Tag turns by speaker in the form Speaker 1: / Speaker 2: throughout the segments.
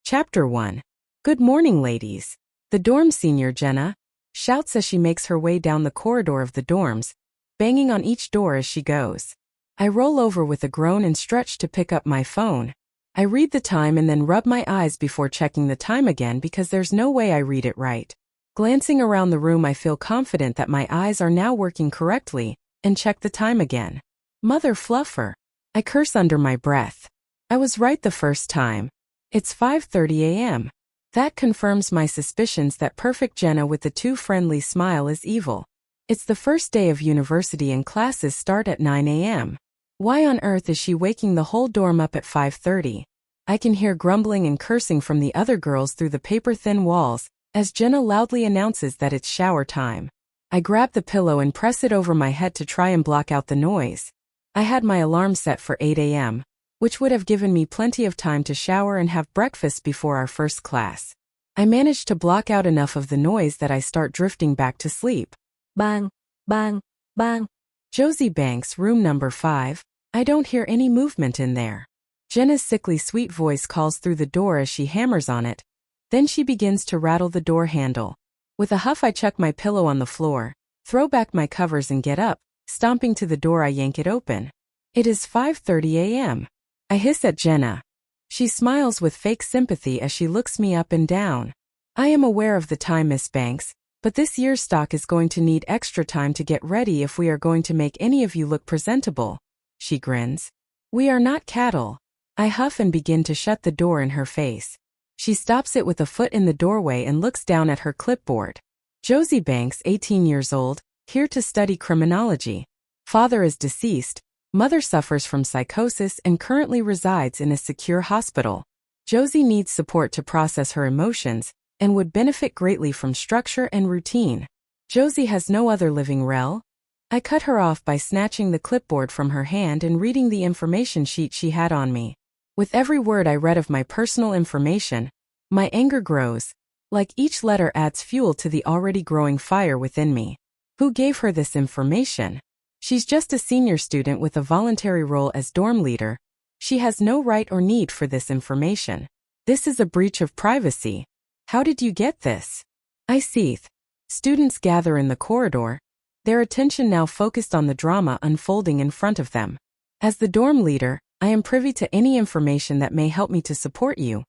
Speaker 1: Chapter 1. Good morning, ladies. The dorm senior, Jenna, shouts as she makes her way down the corridor of the dorms, banging on each door as she goes. I roll over with a groan and stretch to pick up my phone. I read the time and then rub my eyes before checking the time again because there's no way I read it right. Glancing around the room, I feel confident that my eyes are now working correctly, and check the time again. Mother fluffer. I curse under my breath. I was right the first time. It's 5:30 a.m. That confirms my suspicions that perfect Jenna with the too friendly smile is evil. It's the first day of university and classes start at 9 a.m. Why on earth is she waking the whole dorm up at 5:30? I can hear grumbling and cursing from the other girls through the paper-thin walls, as Jenna loudly announces that it's shower time. I grab the pillow and press it over my head to try and block out the noise. I had my alarm set for 8 a.m., which would have given me plenty of time to shower and have breakfast before our first class. I managed to block out enough of the noise that I start drifting back to sleep. Bang, bang, bang. Josie Banks, room number 5. I don't hear any movement in there. Jenna's sickly sweet voice calls through the door as she hammers on it. Then she begins to rattle the door handle. With a huff, I chuck my pillow on the floor, throw back my covers and get up. Stomping to the door, I yank it open. It is 5:30 a.m. I hiss at Jenna. She smiles with fake sympathy as she looks me up and down. I am aware of the time, Miss Banks, but this year's stock is going to need extra time to get ready if we are going to make any of you look presentable. She grins. We are not cattle. I huff and begin to shut the door in her face. She stops it with a foot in the doorway and looks down at her clipboard. Josie Banks, 18 years old, here to study criminology. Father is deceased. Mother suffers from psychosis and currently resides in a secure hospital. Josie needs support to process her emotions and would benefit greatly from structure and routine. Josie has no other living rel. I cut her off by snatching the clipboard from her hand and reading the information sheet she had on me. With every word I read of my personal information, my anger grows. Like each letter adds fuel to the already growing fire within me. Who gave her this information? She's just a senior student with a voluntary role as dorm leader. She has no right or need for this information. This is a breach of privacy. How did you get this? I seethe. Students gather in the corridor, their attention now focused on the drama unfolding in front of them. As the dorm leader, I am privy to any information that may help me to support you,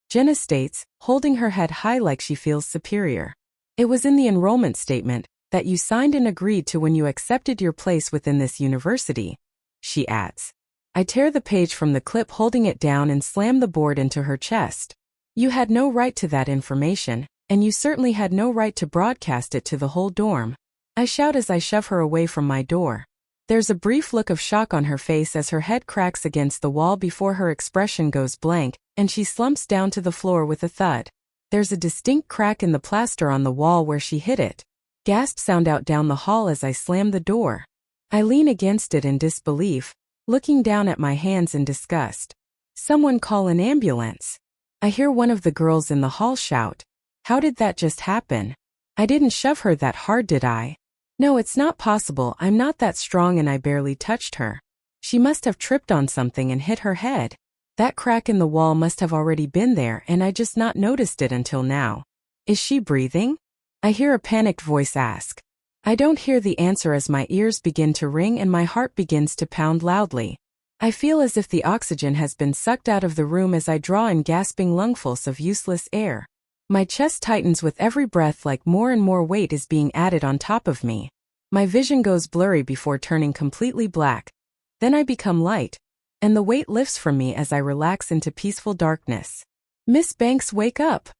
Speaker 1: Jenna states, holding her head high like she feels superior. It was in the enrollment statement that you signed and agreed to when you accepted your place within this university, she adds. I tear the page from the clip, holding it down, and slam the board into her chest. You had no right to that information, and you certainly had no right to broadcast it to the whole dorm. I shout as I shove her away from my door. There's a brief look of shock on her face as her head cracks against the wall before her expression goes blank, and she slumps down to the floor with a thud. There's a distinct crack in the plaster on the wall where she hit it. Gasps sound out down the hall as I slam the door. I lean against it in disbelief, looking down at my hands in disgust. Someone call an ambulance. I hear one of the girls in the hall shout. How did that just happen? I didn't shove her that hard, did I? No, it's not possible. I'm not that strong and I barely touched her. She must have tripped on something and hit her head. That crack in the wall must have already been there and I just not noticed it until now. Is she breathing? I hear a panicked voice ask. I don't hear the answer as my ears begin to ring and my heart begins to pound loudly. I feel as if the oxygen has been sucked out of the room as I draw in gasping lungfuls of useless air. My chest tightens with every breath like more and more weight is being added on top of me. My vision goes blurry before turning completely black. Then I become light, and the weight lifts from me as I relax into peaceful darkness. Miss Banks, wake up!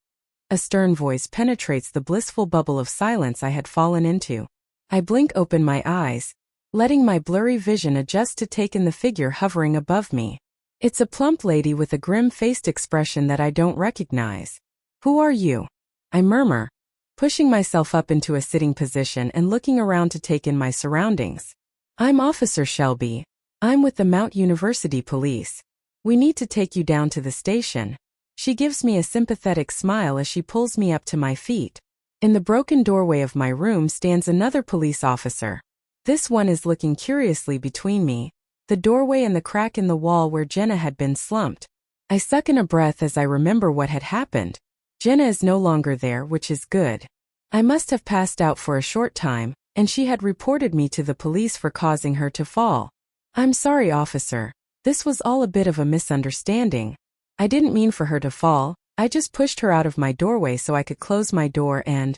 Speaker 1: A stern voice penetrates the blissful bubble of silence I had fallen into. I blink open my eyes, letting my blurry vision adjust to take in the figure hovering above me. It's a plump lady with a grim-faced expression that I don't recognize. Who are you? I murmur, pushing myself up into a sitting position and looking around to take in my surroundings. I'm Officer Shelby. I'm with the Mount University Police. We need to take you down to the station. She gives me a sympathetic smile as she pulls me up to my feet. In the broken doorway of my room stands another police officer. This one is looking curiously between me, the doorway and the crack in the wall where Jenna had been slumped. I suck in a breath as I remember what had happened. Jenna is no longer there, which is good. I must have passed out for a short time, and she had reported me to the police for causing her to fall. I'm sorry, officer. This was all a bit of a misunderstanding. I didn't mean for her to fall. I just pushed her out of my doorway so I could close my door and…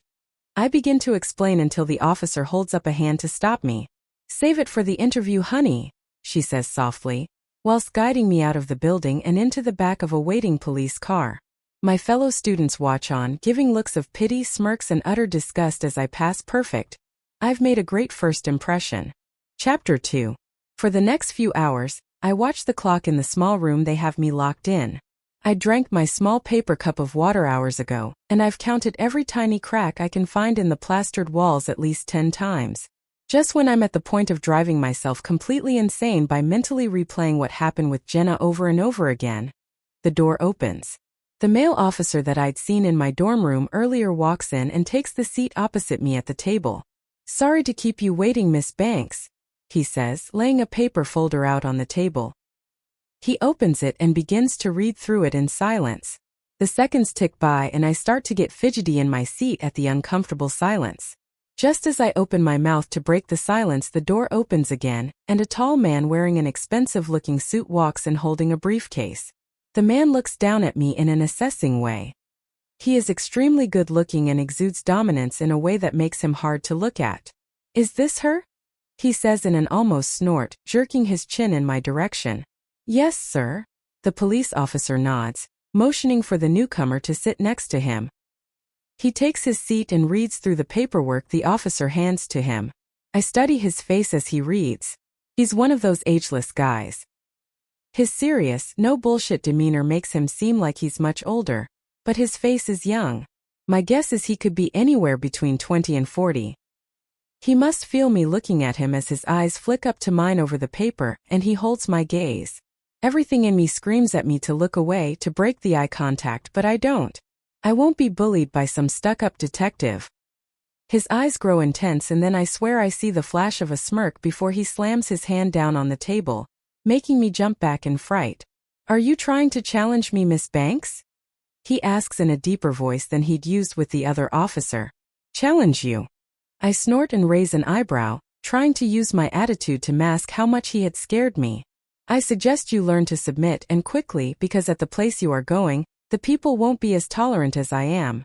Speaker 1: I begin to explain until the officer holds up a hand to stop me. Save it for the interview, honey, she says softly, whilst guiding me out of the building and into the back of a waiting police car. My fellow students watch on, giving looks of pity, smirks, and utter disgust as I pass. Perfect. I've made a great first impression. Chapter 2. For the next few hours, I watch the clock in the small room they have me locked in. I drank my small paper cup of water hours ago, and I've counted every tiny crack I can find in the plastered walls at least 10 times. Just when I'm at the point of driving myself completely insane by mentally replaying what happened with Jenna over and over again, the door opens. The male officer that I'd seen in my dorm room earlier walks in and takes the seat opposite me at the table. Sorry to keep you waiting, Miss Banks, he says, laying a paper folder out on the table. He opens it and begins to read through it in silence. The seconds tick by and I start to get fidgety in my seat at the uncomfortable silence. Just as I open my mouth to break the silence, the door opens again, and a tall man wearing an expensive-looking suit walks in holding a briefcase. The man looks down at me in an assessing way. He is extremely good-looking and exudes dominance in a way that makes him hard to look at. Is this her? He says in an almost snort, jerking his chin in my direction. Yes, sir. The police officer nods, motioning for the newcomer to sit next to him. He takes his seat and reads through the paperwork the officer hands to him. I study his face as he reads. He's one of those ageless guys. His serious, no bullshit demeanor makes him seem like he's much older, but his face is young. My guess is he could be anywhere between 20 and 40. He must feel me looking at him as his eyes flick up to mine over the paper, and he holds my gaze. Everything in me screams at me to look away, to break the eye contact, but I don't. I won't be bullied by some stuck-up detective. His eyes grow intense and then I swear I see the flash of a smirk before he slams his hand down on the table, making me jump back in fright. Are you trying to challenge me, Miss Banks? He asks in a deeper voice than he'd used with the other officer. Challenge you? I snort and raise an eyebrow, trying to use my attitude to mask how much he had scared me. I suggest you learn to submit, and quickly, because at the place you are going, the people won't be as tolerant as I am,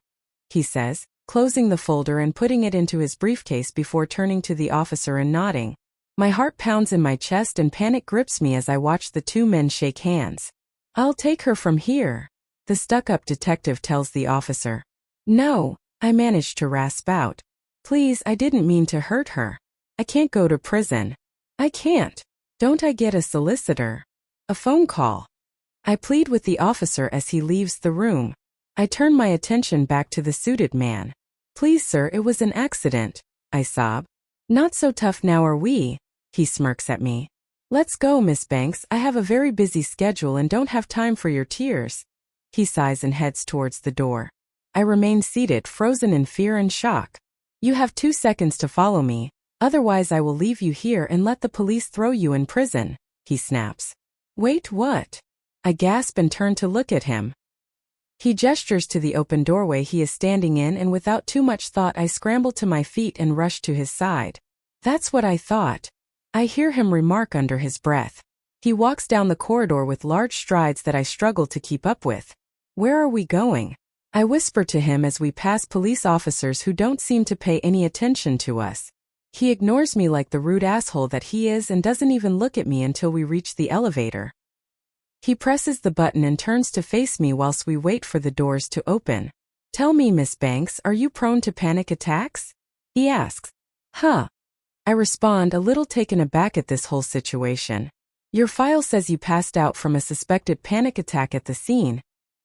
Speaker 1: he says, closing the folder and putting it into his briefcase before turning to the officer and nodding. My heart pounds in my chest and panic grips me as I watch the two men shake hands. I'll take her from here, the stuck-up detective tells the officer. No, I managed to rasp out. Please, I didn't mean to hurt her. I can't go to prison. I can't. Don't I get a solicitor? A phone call? I plead with the officer as he leaves the room. I turn my attention back to the suited man. Please, sir, it was an accident, I sob. Not so tough now, are we? He smirks at me. Let's go, Miss Banks, I have a very busy schedule and don't have time for your tears. He sighs and heads towards the door. I remain seated, frozen in fear and shock. You have 2 seconds to follow me, otherwise I will leave you here and let the police throw you in prison, he snaps. Wait, what? I gasp and turn to look at him. He gestures to the open doorway he is standing in, and without too much thought I scramble to my feet and rush to his side. That's what I thought. I hear him remark under his breath. He walks down the corridor with large strides that I struggle to keep up with. Where are we going? I whisper to him as we pass police officers who don't seem to pay any attention to us. He ignores me like the rude asshole that he is and doesn't even look at me until we reach the elevator. He presses the button and turns to face me whilst we wait for the doors to open. Tell me, Miss Banks, are you prone to panic attacks? He asks. Huh. I respond, a little taken aback at this whole situation. Your file says you passed out from a suspected panic attack at the scene,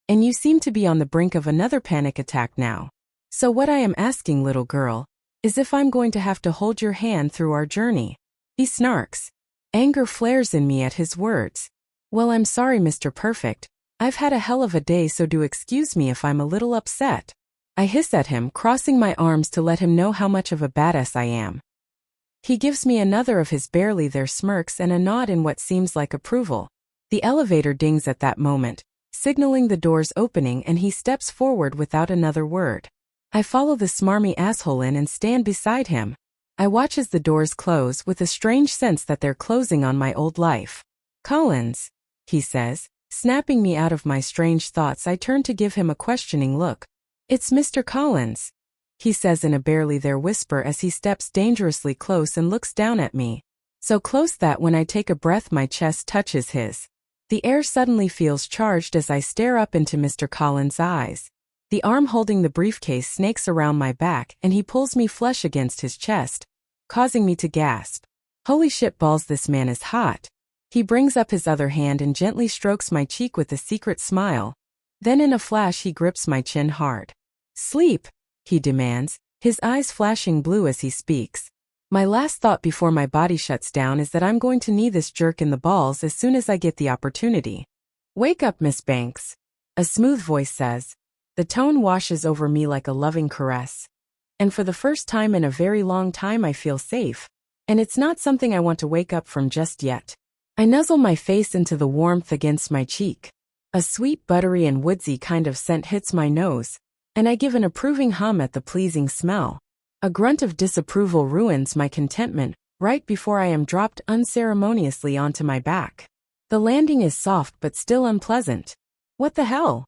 Speaker 1: and you seem to be on the brink of another panic attack now. So what I am asking, little girl, is if I'm going to have to hold your hand through our journey. He snarks. Anger flares in me at his words. Well, I'm sorry, Mr. Perfect. I've had a hell of a day, so do excuse me if I'm a little upset. I hiss at him, crossing my arms to let him know how much of a badass I am. He gives me another of his barely there smirks and a nod in what seems like approval. The elevator dings at that moment, signaling the door's opening, and he steps forward without another word. I follow the smarmy asshole in and stand beside him. I watch as the doors close with a strange sense that they're closing on my old life. "Collins," he says, snapping me out of my strange thoughts. I turn to give him a questioning look. "It's Mr. Collins," he says in a barely there whisper as he steps dangerously close and looks down at me. So close that when I take a breath my chest touches his. The air suddenly feels charged as I stare up into Mr. Collins' eyes. The arm holding the briefcase snakes around my back and he pulls me flush against his chest, causing me to gasp. Holy shit balls, this man is hot. He brings up his other hand and gently strokes my cheek with a secret smile. Then in a flash he grips my chin hard. "Sleep," he demands, his eyes flashing blue as he speaks. My last thought before my body shuts down is that I'm going to knee this jerk in the balls as soon as I get the opportunity. "Wake up, Miss Banks," a smooth voice says. The tone washes over me like a loving caress. And for the first time in a very long time I feel safe. And it's not something I want to wake up from just yet. I nuzzle my face into the warmth against my cheek. A sweet, buttery and woodsy kind of scent hits my nose, and I give an approving hum at the pleasing smell. A grunt of disapproval ruins my contentment right before I am dropped unceremoniously onto my back. The landing is soft but still unpleasant. What the hell?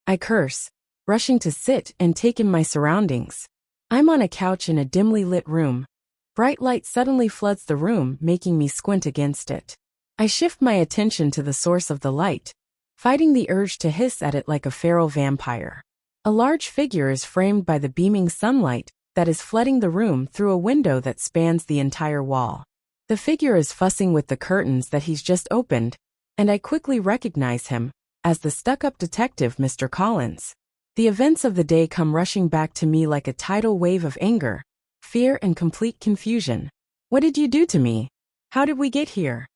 Speaker 1: I curse, rushing to sit and take in my surroundings. I'm on a couch in a dimly lit room. Bright light suddenly floods the room, making me squint against it. I shift my attention to the source of the light, fighting the urge to hiss at it like a feral vampire. A large figure is framed by the beaming sunlight that is flooding the room through a window that spans the entire wall. The figure is fussing with the curtains that he's just opened, and I quickly recognize him as the stuck-up detective Mr. Collins. The events of the day come rushing back to me like a tidal wave of anger, fear and complete confusion. "What did you do to me? How did we get here?"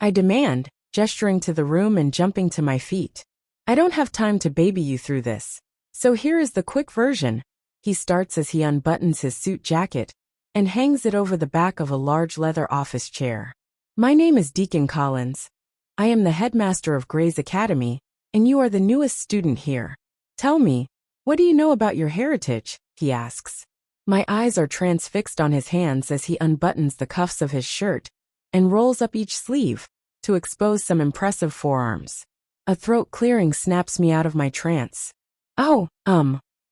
Speaker 1: I demand, gesturing to the room and jumping to my feet. "I don't have time to baby you through this. So here is the quick version," he starts as he unbuttons his suit jacket and hangs it over the back of a large leather office chair. "My name is Deacon Collins. I am the headmaster of Gray's Academy, and you are the newest student here. Tell me, what do you know about your heritage?" he asks. My eyes are transfixed on his hands as he unbuttons the cuffs of his shirt and rolls up each sleeve to expose some impressive forearms. A throat clearing snaps me out of my trance. "Oh,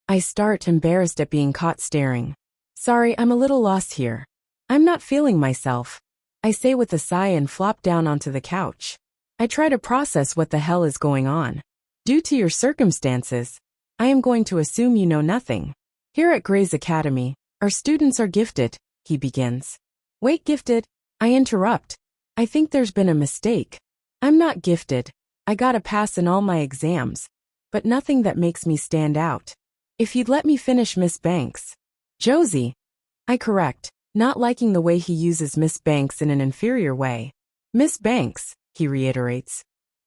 Speaker 1: I start, embarrassed at being caught staring. "Sorry, I'm a little lost here. I'm not feeling myself," I say with a sigh and flop down onto the couch. I try to process what the hell is going on. "Due to your circumstances, I am going to assume you know nothing. Here at Gray's Academy, our students are gifted," he begins. "Wait, gifted?" I interrupt. "I think there's been a mistake. I'm not gifted. I got a pass in all my exams, but nothing that makes me stand out. If you'd let me finish, Miss Banks." "Josie," I correct, not liking the way he uses Miss Banks in an inferior way. "Miss Banks," he reiterates.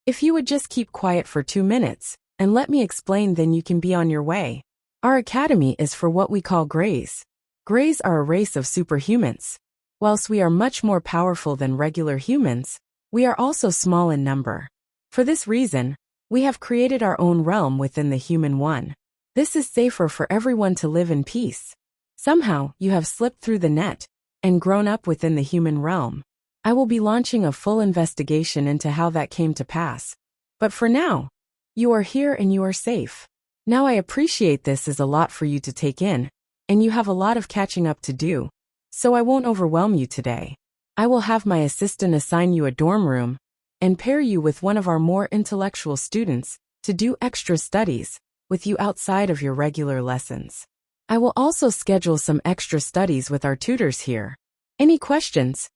Speaker 1: "If you would just keep quiet for 2 minutes and let me explain, then you can be on your way. Our academy is for what we call Greys. Greys are a race of superhumans. Whilst we are much more powerful than regular humans, we are also small in number. For this reason, we have created our own realm within the human one. This is safer for everyone to live in peace. Somehow, you have slipped through the net and grown up within the human realm. I will be launching a full investigation into how that came to pass. But for now, you are here and you are safe. Now I appreciate this is a lot for you to take in, and you have a lot of catching up to do, so I won't overwhelm you today. I will have my assistant assign you a dorm room and pair you with one of our more intellectual students to do extra studies with you outside of your regular lessons. I will also schedule some extra studies with our tutors here. Any questions?"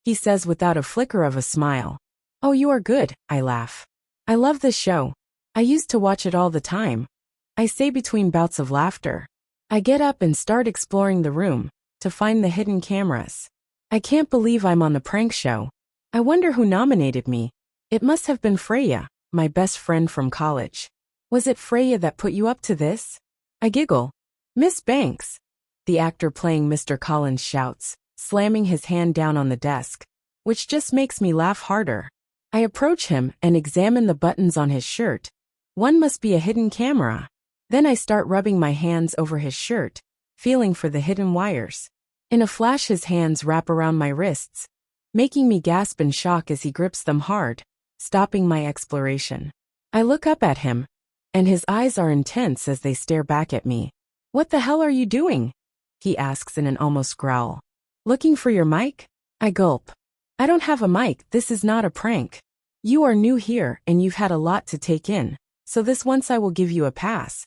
Speaker 1: he says without a flicker of a smile. "Oh, you are good," I laugh. "I love this show. I used to watch it all the time," I say between bouts of laughter. I get up and start exploring the room to find the hidden cameras. I can't believe I'm on the prank show. I wonder who nominated me. It must have been Freya, my best friend from college. "Was it Freya that put you up to this?" I giggle. "Miss Banks," the actor playing Mr. Collins shouts, slamming his hand down on the desk, which just makes me laugh harder. I approach him and examine the buttons on his shirt, One must be a hidden camera. Then I start rubbing my hands over his shirt, feeling for the hidden wires. In a flash his hands wrap around my wrists, making me gasp in shock as he grips them hard, stopping my exploration. I look up at him, and his eyes are intense as they stare back at me. "What the hell are you doing?" he asks in an almost growl. "Looking for your mic?" I gulp. "I don't have a mic, this is not a prank. You are new here and you've had a lot to take in, so this once I will give you a pass.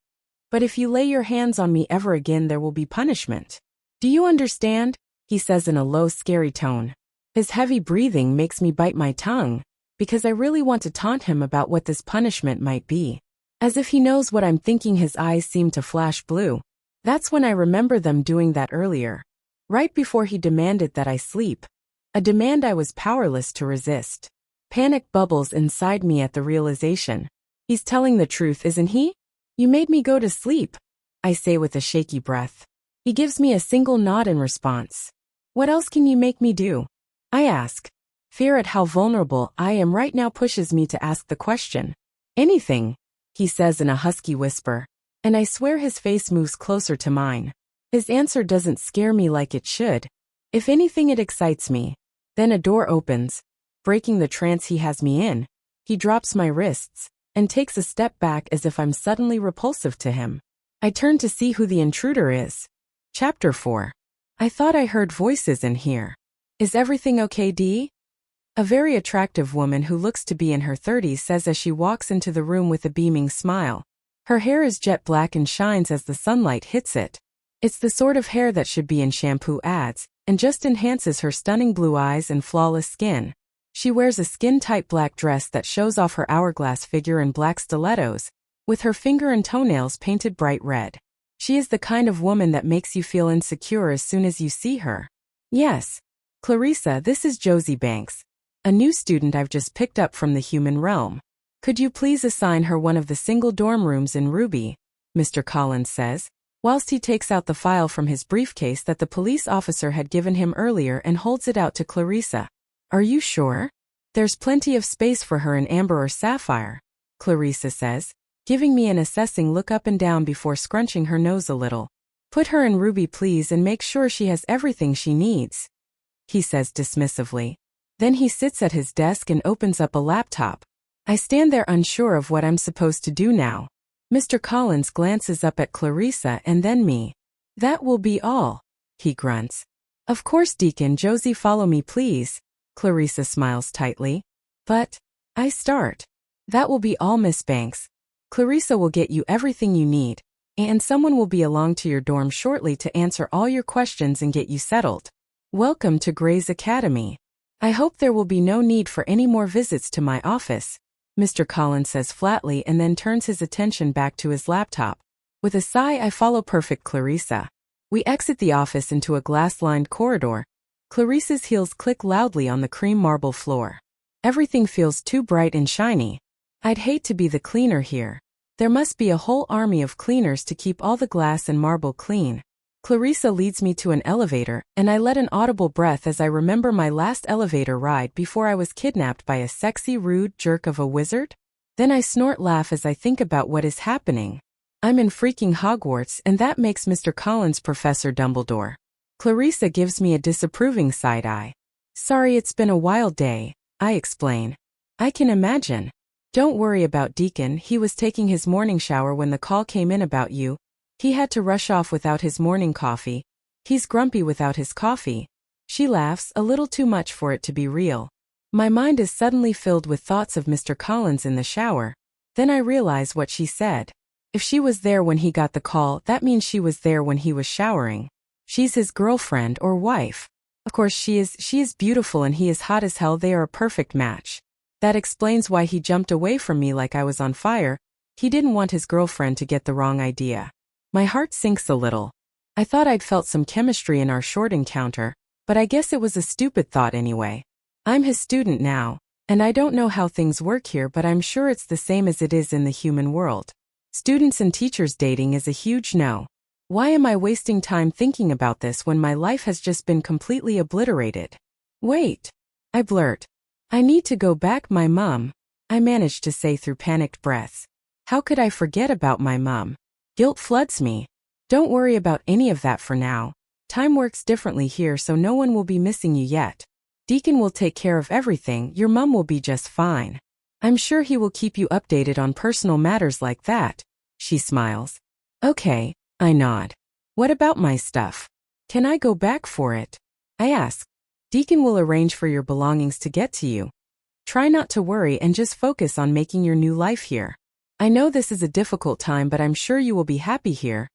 Speaker 1: But if you lay your hands on me ever again there will be punishment. Do you understand?" he says in a low, scary tone. His heavy breathing makes me bite my tongue, because I really want to taunt him about what this punishment might be. As if he knows what I'm thinking, his eyes seem to flash blue. That's when I remember them doing that earlier, right before he demanded that I sleep. A demand I was powerless to resist. Panic bubbles inside me at the realization. He's telling the truth, isn't he? "You made me go to sleep," I say with a shaky breath. He gives me a single nod in response. "What else can you make me do?" I ask. Fear at how vulnerable I am right now pushes me to ask the question. "Anything," he says in a husky whisper, and I swear his face moves closer to mine. His answer doesn't scare me like it should. If anything, it excites me. Then a door opens, breaking the trance he has me in. He drops my wrists and takes a step back as if I'm suddenly repulsive to him. I turn to see who the intruder is. Chapter 4. I thought I heard voices in here. Is everything okay, Dee? A very attractive woman who looks to be in her 30s says as she walks into the room with a beaming smile. Her hair is jet black and shines as the sunlight hits it. It's the sort of hair that should be in shampoo ads, and just enhances her stunning blue eyes and flawless skin. She wears a skin-tight black dress that shows off her hourglass figure in black stilettos, with her finger and toenails painted bright red. She is the kind of woman that makes you feel insecure as soon as you see her. "Yes, Clarissa, this is Josie Banks, a new student I've just picked up from the human realm. Could you please assign her one of the single dorm rooms in Ruby?" Mr. Collins says, whilst he takes out the file from his briefcase that the police officer had given him earlier and holds it out to Clarissa. "Are you sure? There's plenty of space for her in amber or sapphire," Clarissa says, giving me an assessing look up and down before scrunching her nose a little. "Put her in Ruby, please, and make sure she has everything she needs," he says dismissively. Then he sits at his desk and opens up a laptop. I stand there unsure of what I'm supposed to do now. Mr. Collins glances up at Clarissa and then me. "That will be all," he grunts. "Of course, Deacon Josie, follow me please." Clarissa smiles tightly. "But," I start. "That will be all, Miss Banks. Clarissa will get you everything you need, and someone will be along to your dorm shortly to answer all your questions and get you settled. Welcome to Gray's Academy. I hope there will be no need for any more visits to my office," Mr. Collins says flatly and then turns his attention back to his laptop. With a sigh, I follow perfect Clarissa. We exit the office into a glass-lined corridor. Clarissa's heels click loudly on the cream marble floor. Everything feels too bright and shiny. I'd hate to be the cleaner here. There must be a whole army of cleaners to keep all the glass and marble clean. Clarissa leads me to an elevator, and I let an audible breath as I remember my last elevator ride before I was kidnapped by a sexy, rude jerk of a wizard. Then I laugh as I think about what is happening. I'm in freaking Hogwarts, and that makes Mr. Collins Professor Dumbledore. Clarissa gives me a disapproving side eye. "Sorry, it's been a wild day," I explain. "I can imagine. Don't worry about Deacon, he was taking his morning shower when the call came in about you. He had to rush off without his morning coffee. He's grumpy without his coffee." She laughs, a little too much for it to be real. My mind is suddenly filled with thoughts of Mr. Collins in the shower. Then I realize what she said. If she was there when he got the call, that means she was there when he was showering. She's his girlfriend or wife. Of course she is beautiful and he is hot as hell. They are a perfect match. That explains why he jumped away from me like I was on fire. He didn't want his girlfriend to get the wrong idea. My heart sinks a little. I thought I'd felt some chemistry in our short encounter, but I guess it was a stupid thought anyway. I'm his student now, and I don't know how things work here, but I'm sure it's the same as it is in the human world. Students and teachers dating is a huge no. Why am I wasting time thinking about this when my life has just been completely obliterated? "Wait," I blurt. "I need to go back, my mom," I manage to say through panicked breaths. How could I forget about my mom? Guilt floods me. Don't worry about any of that for now. Time works differently here, so no one will be missing you yet. Deacon will take care of everything. Your mom will be just fine. I'm sure he will keep you updated on personal matters like that. She smiles. Okay, I nod. What about my stuff? Can I go back for it? I ask. Deacon will arrange for your belongings to get to you. Try not to worry and just focus on making your new life here. I know this is a difficult time, but I'm sure you will be happy here.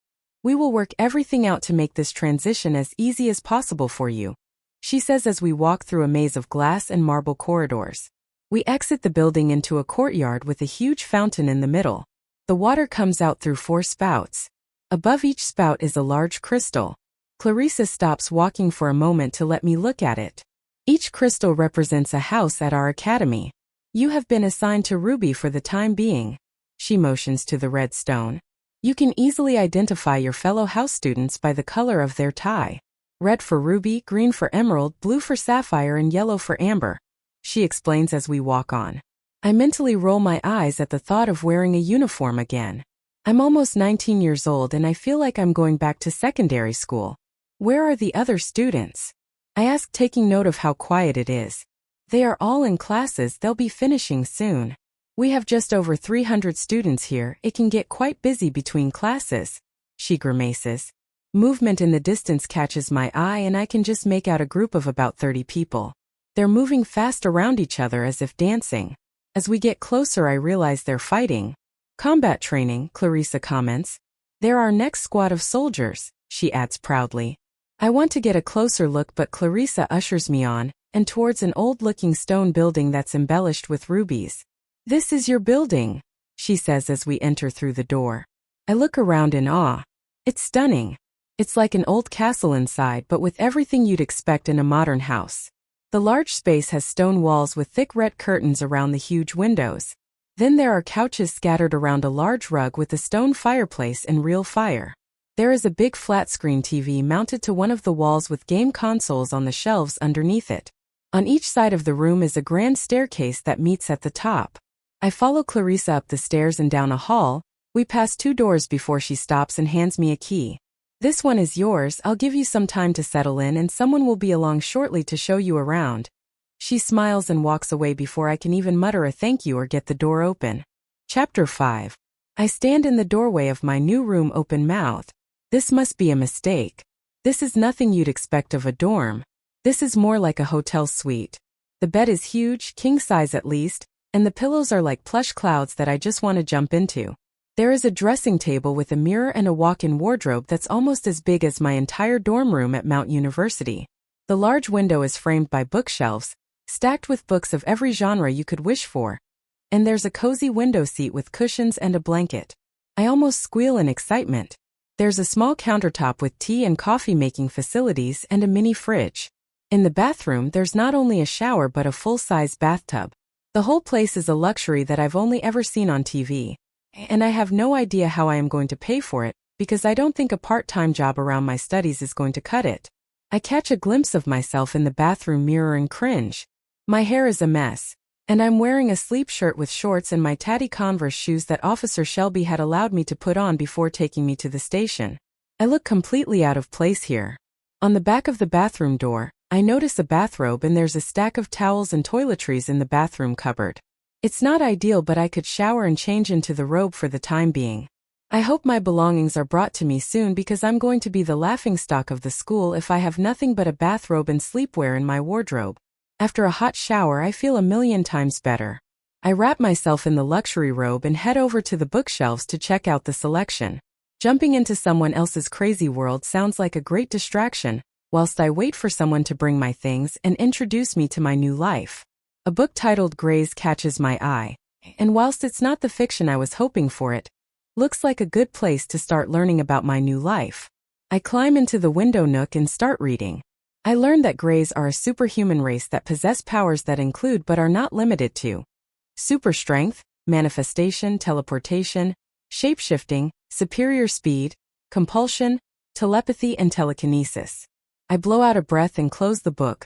Speaker 1: We will work everything out to make this transition as easy as possible for you, she says as we walk through a maze of glass and marble corridors. We exit the building into a courtyard with a huge fountain in the middle. The water comes out through 4 spouts. Above each spout is a large crystal. Clarissa stops walking for a moment to let me look at it. Each crystal represents a house at our academy. You have been assigned to Ruby for the time being. She motions to the red stone. You can easily identify your fellow house students by the color of their tie. Red for Ruby, green for Emerald, blue for Sapphire, and yellow for Amber. She explains as we walk on. I mentally roll my eyes at the thought of wearing a uniform again. I'm almost 19 years old and I feel like I'm going back to secondary school. Where are the other students? I ask, taking note of how quiet it is. They are all in classes. They'll be finishing soon. We have just over 300 students here. It can get quite busy between classes. She grimaces. Movement in the distance catches my eye and I can just make out a group of about 30 people. They're moving fast around each other as if dancing. As we get closer, I realize they're fighting. Combat training, Clarissa comments. They're our next squad of soldiers, she adds proudly. I want to get a closer look, but Clarissa ushers me on, and towards an old-looking stone building that's embellished with rubies. This is your building, she says as we enter through the door. I look around in awe. It's stunning. It's like an old castle inside, but with everything you'd expect in a modern house. The large space has stone walls with thick red curtains around the huge windows. Then there are couches scattered around a large rug with a stone fireplace and real fire. There is a big flat-screen TV mounted to one of the walls with game consoles on the shelves underneath it. On each side of the room is a grand staircase that meets at the top. I follow Clarissa up the stairs and down a hall. We pass 2 doors before she stops and hands me a key. This one is yours. I'll give you some time to settle in and someone will be along shortly to show you around. She smiles and walks away before I can even mutter a thank you or get the door open. Chapter 5. I stand in the doorway of my new room open-mouthed. This must be a mistake. This is nothing you'd expect of a dorm. This is more like a hotel suite. The bed is huge, king size at least, and the pillows are like plush clouds that I just want to jump into. There is a dressing table with a mirror and a walk-in wardrobe that's almost as big as my entire dorm room at Mount University. The large window is framed by bookshelves, stacked with books of every genre you could wish for. And there's a cozy window seat with cushions and a blanket. I almost squeal in excitement. There's a small countertop with tea and coffee-making facilities and a mini fridge. In the bathroom, there's not only a shower but a full-size bathtub. The whole place is a luxury that I've only ever seen on TV. And I have no idea how I am going to pay for it, because I don't think a part-time job around my studies is going to cut it. I catch a glimpse of myself in the bathroom mirror and cringe. My hair is a mess, and I'm wearing a sleep shirt with shorts and my tatty Converse shoes that Officer Shelby had allowed me to put on before taking me to the station. I look completely out of place here. On the back of the bathroom door, I notice a bathrobe and there's a stack of towels and toiletries in the bathroom cupboard. It's not ideal, but I could shower and change into the robe for the time being. I hope my belongings are brought to me soon because I'm going to be the laughingstock of the school if I have nothing but a bathrobe and sleepwear in my wardrobe. After a hot shower, I feel a million times better. I wrap myself in the luxury robe and head over to the bookshelves to check out the selection. Jumping into someone else's crazy world sounds like a great distraction, whilst I wait for someone to bring my things and introduce me to my new life. A book titled Grays catches my eye, and whilst it's not the fiction I was hoping for, it looks like a good place to start learning about my new life. I climb into the window nook and start reading. I learned that Greys are a superhuman race that possess powers that include but are not limited to super strength, manifestation, teleportation, shapeshifting, superior speed, compulsion, telepathy, and telekinesis. I blow out a breath and close the book,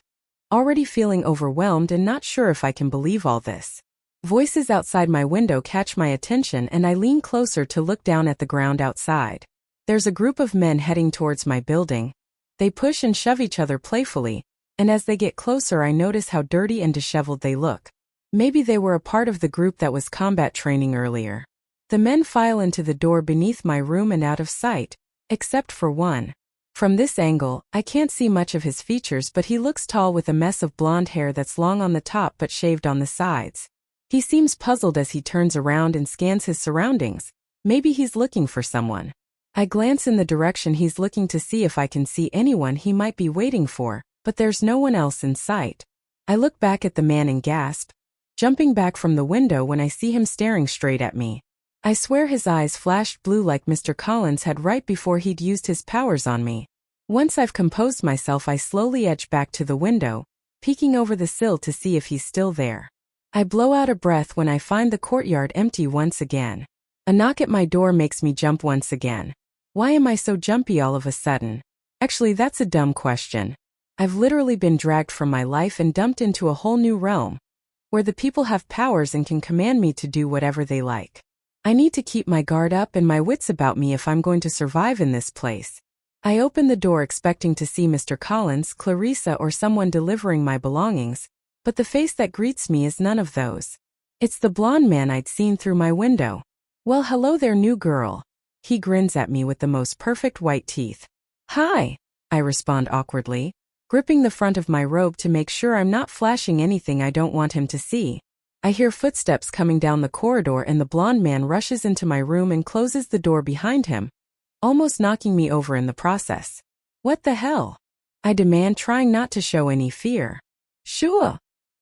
Speaker 1: already feeling overwhelmed and not sure if I can believe all this. Voices outside my window catch my attention and I lean closer to look down at the ground outside. There's a group of men heading towards my building. They push and shove each other playfully, and as they get closer I notice how dirty and disheveled they look. Maybe they were a part of the group that was combat training earlier. The men file into the door beneath my room and out of sight, except for one. From this angle, I can't see much of his features, but he looks tall with a mess of blonde hair that's long on the top but shaved on the sides. He seems puzzled as he turns around and scans his surroundings. Maybe he's looking for someone. I glance in the direction he's looking to see if I can see anyone he might be waiting for, but there's no one else in sight. I look back at the man and gasp, jumping back from the window when I see him staring straight at me. I swear his eyes flashed blue like Mr. Collins had right before he'd used his powers on me. Once I've composed myself, I slowly edge back to the window, peeking over the sill to see if he's still there. I blow out a breath when I find the courtyard empty once again. A knock at my door makes me jump once again. Why am I so jumpy all of a sudden? Actually, that's a dumb question. I've literally been dragged from my life and dumped into a whole new realm, where the people have powers and can command me to do whatever they like. I need to keep my guard up and my wits about me if I'm going to survive in this place. I open the door expecting to see Mr. Collins, Clarissa, or someone delivering my belongings, but the face that greets me is none of those. It's the blonde man I'd seen through my window. Well, hello there, new girl. He grins at me with the most perfect white teeth. Hi, I respond awkwardly, gripping the front of my robe to make sure I'm not flashing anything I don't want him to see. I hear footsteps coming down the corridor and the blonde man rushes into my room and closes the door behind him, almost knocking me over in the process. What the hell? I demand, trying not to show any fear. Sure,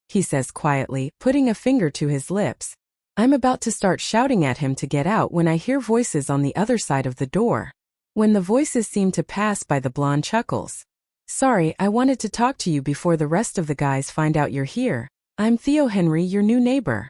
Speaker 1: he says quietly, putting a finger to his lips. I'm about to start shouting at him to get out when I hear voices on the other side of the door. When the voices seem to pass by, the blonde chuckles. Sorry, I wanted to talk to you before the rest of the guys find out you're here. I'm Theo Henry, your new neighbor.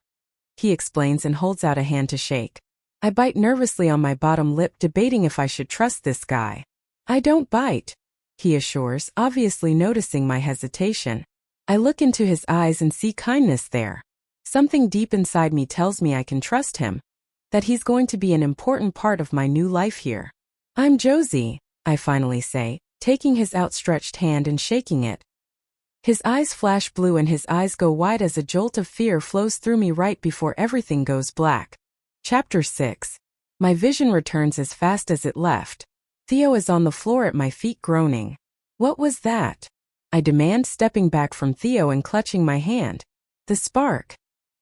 Speaker 1: He explains and holds out a hand to shake. I bite nervously on my bottom lip, debating if I should trust this guy. I don't bite, he assures, obviously noticing my hesitation. I look into his eyes and see kindness there. Something deep inside me tells me I can trust him, that he's going to be an important part of my new life here. I'm Josie, I finally say, taking his outstretched hand and shaking it. His eyes flash blue and his eyes go wide as a jolt of fear flows through me right before everything goes black. Chapter 6. My vision returns as fast as it left. Theo is on the floor at my feet groaning. What was that? I demand, stepping back from Theo and clutching my hand. The spark.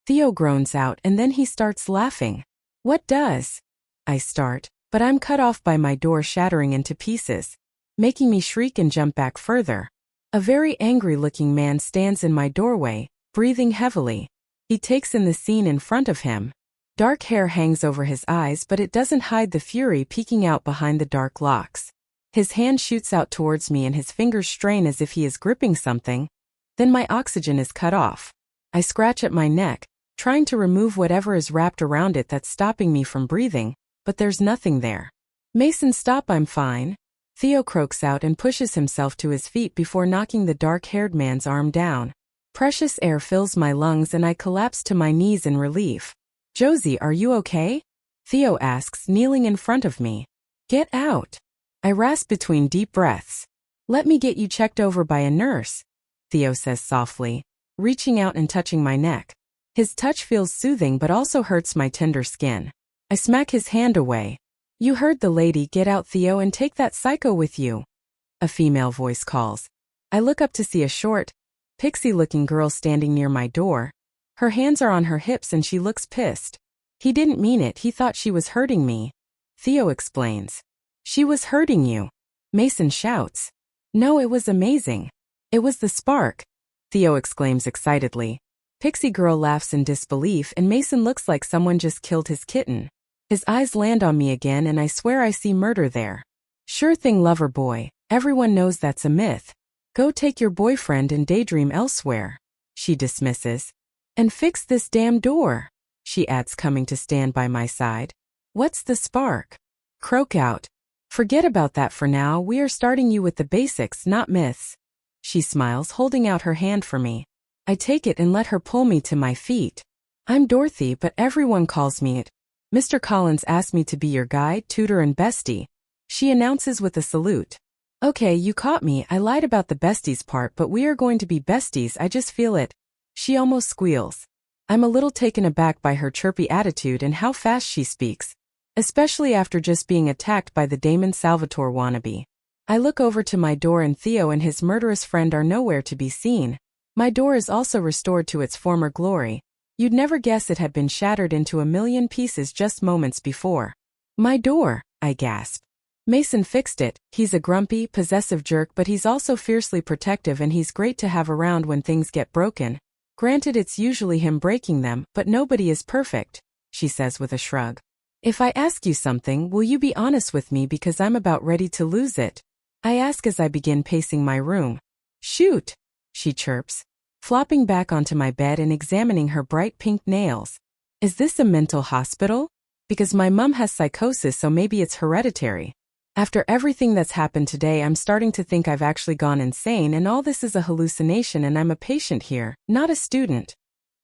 Speaker 1: Theo groans out and then he starts laughing. What does? I start, but I'm cut off by my door shattering into pieces, making me shriek and jump back further. A very angry-looking man stands in my doorway, breathing heavily. He takes in the scene in front of him. Dark hair hangs over his eyes, but it doesn't hide the fury peeking out behind the dark locks. His hand shoots out towards me and his fingers strain as if he is gripping something. Then my oxygen is cut off. I scratch at my neck, trying to remove whatever is wrapped around it that's stopping me from breathing, but there's nothing there. Mason, stop, I'm fine. Theo croaks out and pushes himself to his feet before knocking the dark-haired man's arm down. Precious air fills my lungs and I collapse to my knees in relief. Josie, are you okay? Theo asks, kneeling in front of me. Get out. I rasp between deep breaths. Let me get you checked over by a nurse, Theo says softly, reaching out and touching my neck. His touch feels soothing but also hurts my tender skin. I smack his hand away. You heard the lady, get out, Theo, and take that psycho with you. A female voice calls. I look up to see a short, pixie-looking girl standing near my door. Her hands are on her hips and she looks pissed. He didn't mean it, he thought she was hurting me. Theo explains. She was hurting you. Mason shouts. No, it was amazing. It was the spark, Theo exclaims excitedly. Pixie girl laughs in disbelief and Mason looks like someone just killed his kitten. His eyes land on me again and I swear I see murder there. Sure thing, lover boy. Everyone knows that's a myth. Go take your boyfriend and daydream elsewhere, she dismisses. And fix this damn door, she adds, coming to stand by my side. What's the spark? Croak out. Forget about that for now, we are starting you with the basics, not myths. She smiles, holding out her hand for me. I take it and let her pull me to my feet. I'm Dorothy, but everyone calls me it. Mr. Collins asked me to be your guide, tutor, and bestie, she announces with a salute. Okay, you caught me. I lied about the besties part, but we are going to be besties. I just feel it. She almost squeals. I'm a little taken aback by her chirpy attitude and how fast she speaks, especially after just being attacked by the Damon Salvatore wannabe. I look over to my door and Theo and his murderous friend are nowhere to be seen. My door is also restored to its former glory. You'd never guess it had been shattered into a million pieces just moments before. My door, I gasp. Mason fixed it. He's a grumpy, possessive jerk, but he's also fiercely protective and he's great to have around when things get broken. Granted, it's usually him breaking them, but nobody is perfect, she says with a shrug. If I ask you something, will you be honest with me because I'm about ready to lose it? I ask as I begin pacing my room. Shoot, she chirps, flopping back onto my bed and examining her bright pink nails. Is this a mental hospital? Because my mum has psychosis, so maybe it's hereditary. After everything that's happened today, I'm starting to think I've actually gone insane and all this is a hallucination and I'm a patient here, not a student.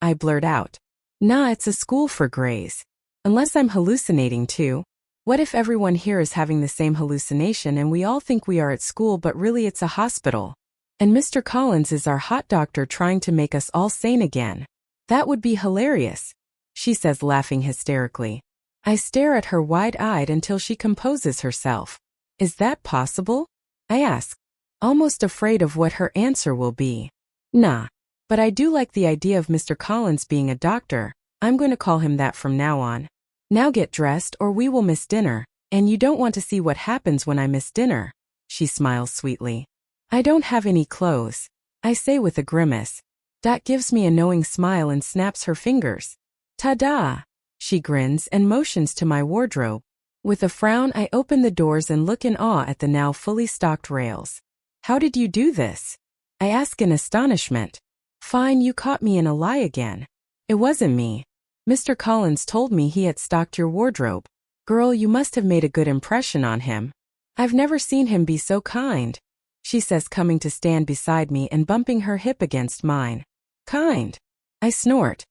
Speaker 1: I blurt out. Nah, it's a school for grays. Unless I'm hallucinating too. What if everyone here is having the same hallucination and we all think we are at school but really it's a hospital? And Mr. Collins is our hot doctor trying to make us all sane again. That would be hilarious, she says, laughing hysterically. I stare at her wide-eyed until she composes herself. Is that possible? I ask, almost afraid of what her answer will be. Nah. But I do like the idea of Mr. Collins being a doctor. I'm going to call him that from now on. Now get dressed or we will miss dinner, and you don't want to see what happens when I miss dinner. She smiles sweetly. I don't have any clothes, I say with a grimace. Dot gives me a knowing smile and snaps her fingers. Ta-da! She grins and motions to my wardrobe. With a frown, I open the doors and look in awe at the now fully stocked rails. How did you do this? I ask in astonishment. Fine, you caught me in a lie again. It wasn't me. Mr. Collins told me he had stocked your wardrobe. Girl, you must have made a good impression on him. I've never seen him be so kind, she says, coming to stand beside me and bumping her hip against mine. Kind? I snort.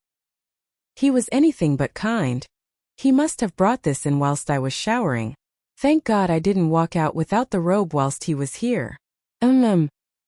Speaker 1: He was anything but kind. He must have brought this in whilst I was showering. Thank God I didn't walk out without the robe whilst he was here.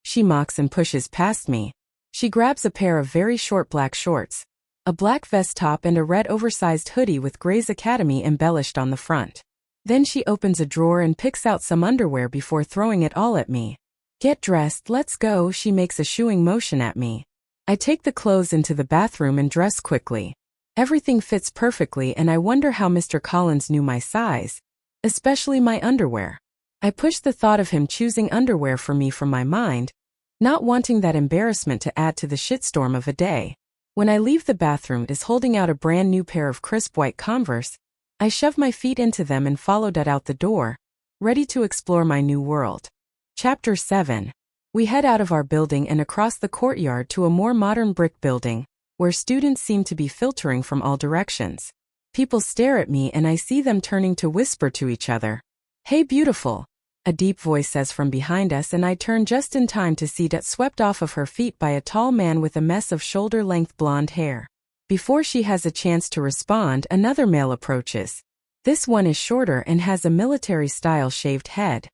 Speaker 1: She mocks and pushes past me. She grabs a pair of very short black shorts, a black vest top and a red oversized hoodie with Grey's Academy embellished on the front. Then she opens a drawer and picks out some underwear before throwing it all at me. Get dressed, let's go, she makes a shooing motion at me. I take the clothes into the bathroom and dress quickly. Everything fits perfectly and I wonder how Mr. Collins knew my size, especially my underwear. I push the thought of him choosing underwear for me from my mind, not wanting that embarrassment to add to the shitstorm of a day. When I leave the bathroom, it is holding out a brand new pair of crisp white Converse. I shove my feet into them and follow Dot out the door, ready to explore my new world. Chapter 7. We head out of our building and across the courtyard to a more modern brick building, where students seem to be filtering from all directions. People stare at me and I see them turning to whisper to each other. Hey beautiful, a deep voice says from behind us and I turn just in time to see Dot swept off of her feet by a tall man with a mess of shoulder-length blonde hair. Before she has a chance to respond, another male approaches. This one is shorter and has a military-style shaved head.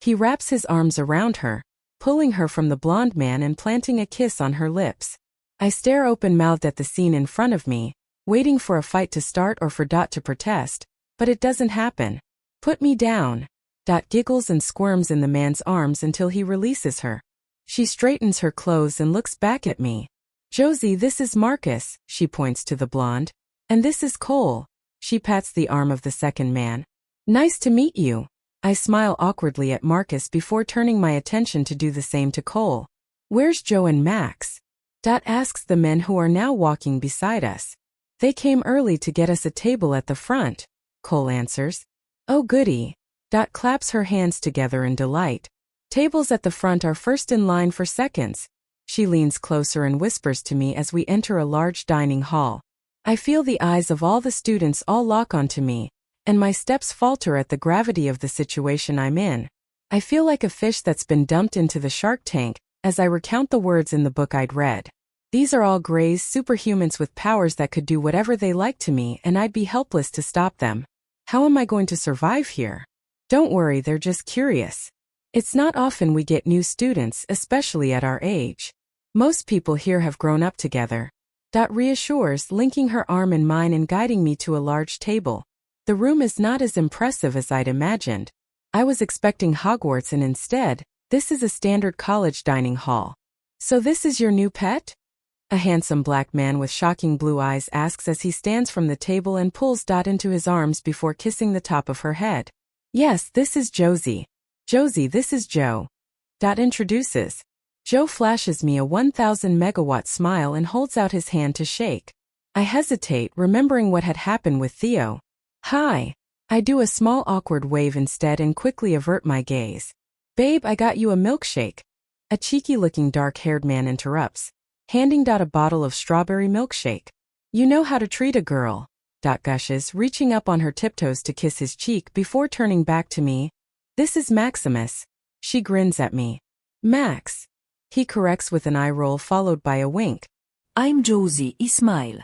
Speaker 1: He wraps his arms around her, pulling her from the blonde man and planting a kiss on her lips. I stare open-mouthed at the scene in front of me, waiting for a fight to start or for Dot to protest, but it doesn't happen. Put me down. Dot giggles and squirms in the man's arms until he releases her. She straightens her clothes and looks back at me. Josie, this is Marcus, she points to the blonde. And this is Cole. She pats the arm of the second man. Nice to meet you. I smile awkwardly at Marcus before turning my attention to do the same to Cole. Where's Joe and Max? Dot asks the men who are now walking beside us. They came early to get us a table at the front, Cole answers. Oh goody. Dot claps her hands together in delight. Tables at the front are first in line for seconds. She leans closer and whispers to me as we enter a large dining hall. I feel the eyes of all the students all lock onto me, and my steps falter at the gravity of the situation I'm in. I feel like a fish that's been dumped into the shark tank, as I recount the words in the book I'd read. These are all Greys, superhumans with powers that could do whatever they like to me, and I'd be helpless to stop them. How am I going to survive here? Don't worry, they're just curious. It's not often we get new students, especially at our age. Most people here have grown up together. Dot reassures, linking her arm in mine and guiding me to a large table. The room is not as impressive as I'd imagined. I was expecting Hogwarts, and instead, this is a standard college dining hall. So this is your new pet? A handsome black man with shocking blue eyes asks as he stands from the table and pulls Dot into his arms before kissing the top of her head. Yes, this is Josie. Josie, this is Joe. Dot introduces. Joe flashes me a 1,000 megawatt smile and holds out his hand to shake. I hesitate, remembering what had happened with Theo. Hi. I do a small awkward wave instead and quickly avert my gaze. Babe, I got you a milkshake. A cheeky-looking dark-haired man interrupts, handing Dot a bottle of strawberry milkshake. You know how to treat a girl. Dot gushes, reaching up on her tiptoes to kiss his cheek before turning back to me. This is Maximus. She grins at me. Max. He corrects with an eye roll followed by a wink.
Speaker 2: I'm Josie, he smile.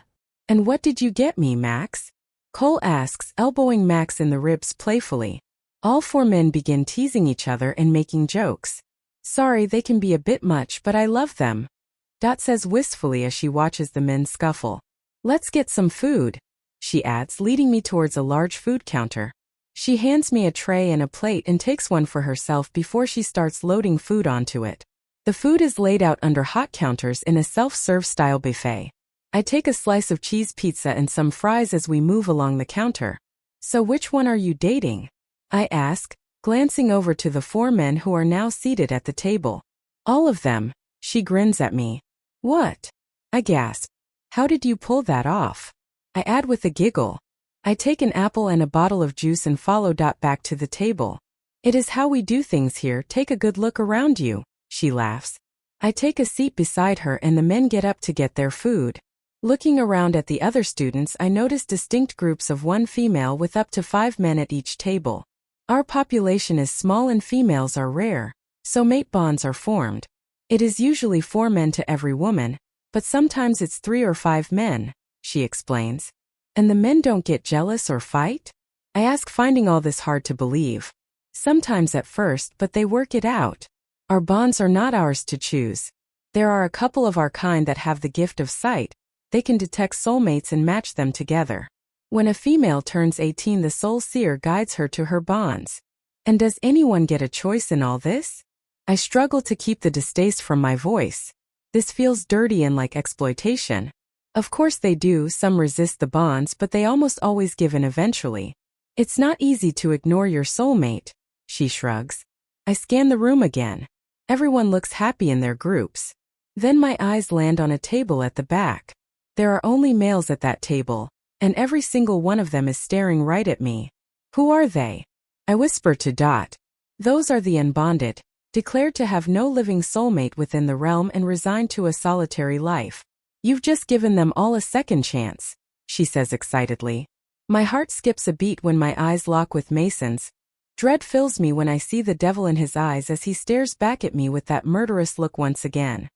Speaker 1: And what did you get me, Max? Cole asks, elbowing Max in the ribs playfully. All four men begin teasing each other and making jokes. Sorry, they can be a bit much, but I love them. Dot says wistfully as she watches the men scuffle. Let's get some food, she adds, leading me towards a large food counter. She hands me a tray and a plate and takes one for herself before she starts loading food onto it. The food is laid out under hot counters in a self-serve style buffet. I take a slice of cheese pizza and some fries as we move along the counter. So which one are you dating? I ask, glancing over to the four men who are now seated at the table. All of them, she grins at me. What? I gasp. How did you pull that off? I add with a giggle. I take an apple and a bottle of juice and follow Dot back to the table. It is how we do things here, take a good look around you, she laughs. I take a seat beside her and the men get up to get their food. Looking around at the other students, I notice distinct groups of one female with up to 5 men at each table. Our population is small and females are rare, so mate bonds are formed. It is usually 4 men to every woman, but sometimes it's 3 or 5 men, she explains. And the men don't get jealous or fight? I ask, finding all this hard to believe. Sometimes at first, but they work it out. Our bonds are not ours to choose. There are a couple of our kind that have the gift of sight. They can detect soulmates and match them together. When a female turns 18, the soul seer guides her to her bonds. And does anyone get a choice in all this? I struggle to keep the distaste from my voice. This feels dirty and like exploitation. Of course they do, some resist the bonds, but they almost always give in eventually. It's not easy to ignore your soulmate, she shrugs. I scan the room again. Everyone looks happy in their groups. Then my eyes land on a table at the back. There are only males at that table, and every single one of them is staring right at me. Who are they? I whisper to Dot. Those are the unbonded, declared to have no living soulmate within the realm and resigned to a solitary life. You've just given them all a second chance, she says excitedly. My heart skips a beat when my eyes lock with Mason's. Dread fills me when I see the devil in his eyes as he stares back at me with that murderous look once again.